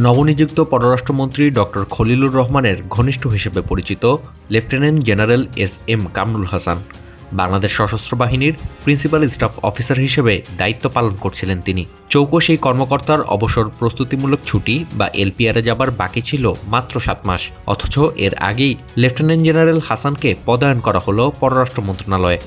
নবনিযুক্ত পররাষ্ট্রমন্ত্রী ডক্টর খলিলুর রহমানের ঘনিষ্ঠ হিসেবে পরিচিত lieutenant general SM. Kamrul Hasan Bangladesh সশস্ত্র বাহিনীর প্রিন্সিপাল স্টাফ অফিসার হিসেবে দায়িত্ব পালন করছিলেন তিনি। চৌকো সেই কর্মকর্তার অবসর প্রস্তুতিমূলক ছুটি বা এলপিআরে যাবার বাকি ছিল মাত্র 7 মাস, অথচ এর আগেই লেফটেন্যান্ট জেনারেল হাসানকে পদায়ন করা হলো পররাষ্ট্র মন্ত্রণালয়ে।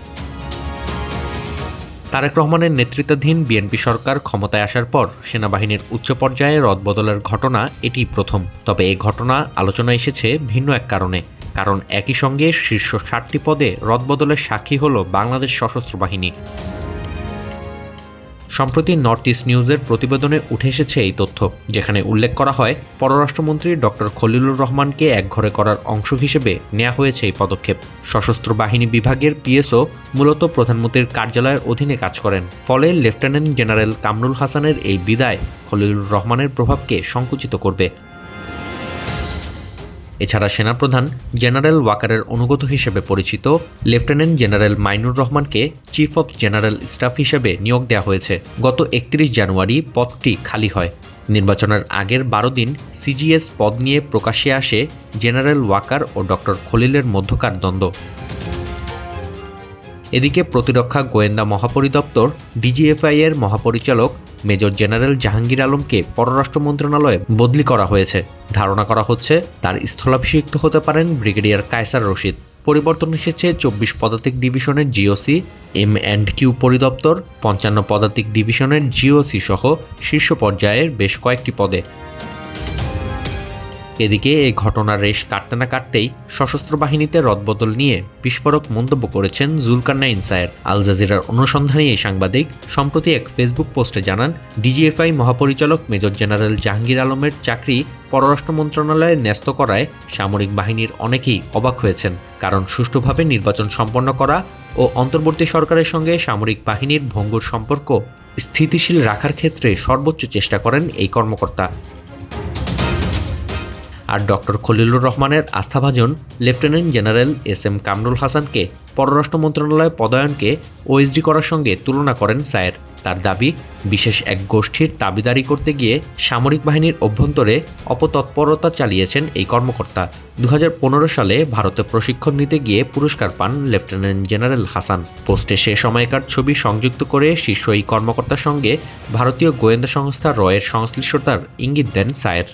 তারেক রহমানের নেতৃত্বাধীন বিএনপি সরকার ক্ষমতায় আসার পর সেনাবাহিনীর উচ্চ পর্যায়ে রদবদলের ঘটনা এটি প্রথম। তবে এই ঘটনা আলোচনায় এসেছে ভিন্ন এক কারণে। কারণ একই সঙ্গে শীর্ষ 7টি পদে রদবদলের সাক্ষী হল বাংলাদেশ সশস্ত্র বাহিনী। সম্প্রতি নর্থ ইস্ট নিউজের প্রতিবেদনে উঠে এসেছে এই তথ্য, যেখানে উল্লেখ করা হয় পররাষ্ট্রমন্ত্রী ডক্টর খলিলুর রহমানকে একঘরে করার অংশ হিসেবে নেওয়া হয়েছে এই পদক্ষেপ। সশস্ত্র বাহিনী বিভাগের পিএসও মূলত প্রধানমন্ত্রীর কার্যালয়ের অধীনে কাজ করেন। ফলে লেফটেন্যান্ট জেনারেল কামরুল হাসানের এই বিদায় খলিলুর রহমানের প্রভাবকে সংকুচিত করবে। এছাড়া সেনাপ্রধান জেনারেল ওয়াকারের অনুগত হিসেবে পরিচিত লেফটেন্যান্ট জেনারেল মাইনুর রহমানকে চিফ অফ জেনারেল স্টাফ হিসেবে নিয়োগ দেওয়া হয়েছে। গত 31 জানুয়ারি পদটি খালি হয়। নির্বাচনের আগের 12 দিন সিজিএস পদ নিয়ে প্রকাশ্যে আসে জেনারেল ওয়াকার ও ডক্টর খলিলের মধ্যকার দ্বন্দ্ব। এদিকে প্রতিরক্ষা গোয়েন্দা মহাপরিদপ্তর ডিজিএফআই এর মহাপরিচালক মেজর জেনারেল জাহাঙ্গীর আলমকে পররাষ্ট্র মন্ত্রণালয়ে বদলি করা হয়েছে। ধারণা করা হচ্ছে তার স্থলাভিষিক্ত হতে পারেন ব্রিগেডিয়ার কায়সার রশিদ। পরিবর্তন এসেছে 24 পদাতিক ডিভিশনের জিওসি, M&Q পরিদপ্তর, 55 পদাতিক ডিভিশনের জিওসি সহ শীর্ষ পর্যায়ের বেশ কয়েকটি পদে। এদিকে এই ঘটনার রেশ কাটতে না কাটতেই সশস্ত্র বাহিনীতে রদবদল নিয়ে বিস্ফোরক মন্তব্য করেছেন জুলকারনাইন সায়ের। আল জাজিরার অনুসন্ধানী এই সাংবাদিক সম্প্রতি এক ফেসবুক পোস্টে জানান, ডিজিএফআই মহাপরিচালক মেজর জেনারেল জাহাঙ্গীর আলমের চাকরি পররাষ্ট্র মন্ত্রণালয়ে ন্যস্ত করায় সামরিক বাহিনীর অনেকেই অবাক হয়েছেন। কারণ সুষ্ঠুভাবে নির্বাচন সম্পন্ন করা ও অন্তর্বর্তী সরকারের সঙ্গে সামরিক বাহিনীর ভঙ্গুর সম্পর্ক স্থিতিশীল রাখার ক্ষেত্রে সর্বোচ্চ চেষ্টা করেন এই কর্মকর্তা। আর ডক্টর খলিলুর রহমানের আস্থাভাজন লেফটেন্যান্ট জেনারেল এস.এম. কামরুল হাসানকে পররাষ্ট্র মন্ত্রণালয় পদায়নকে ওএসডি করার সঙ্গে তুলনা করেন সায়ের। তার দাবি, বিশেষ এক গোষ্ঠীর দাবিদারি করতে গিয়ে সামরিক বাহিনীর অভ্যন্তরে অপতৎপরতা চালিয়েছেন এই কর্মকর্তা। 2015 সালে ভারতে প্রশিক্ষণ নিতে গিয়ে পুরস্কার পান লেফটেন্যান্ট জেনারেল হাসান। পোস্টে সে সময়কার ছবি সংযুক্ত করে শীর্ষ এই কর্মকর্তার সঙ্গে ভারতীয় গোয়েন্দা সংস্থা রয়ের সংশ্লিষ্টতার ইঙ্গিত দেন সায়ের।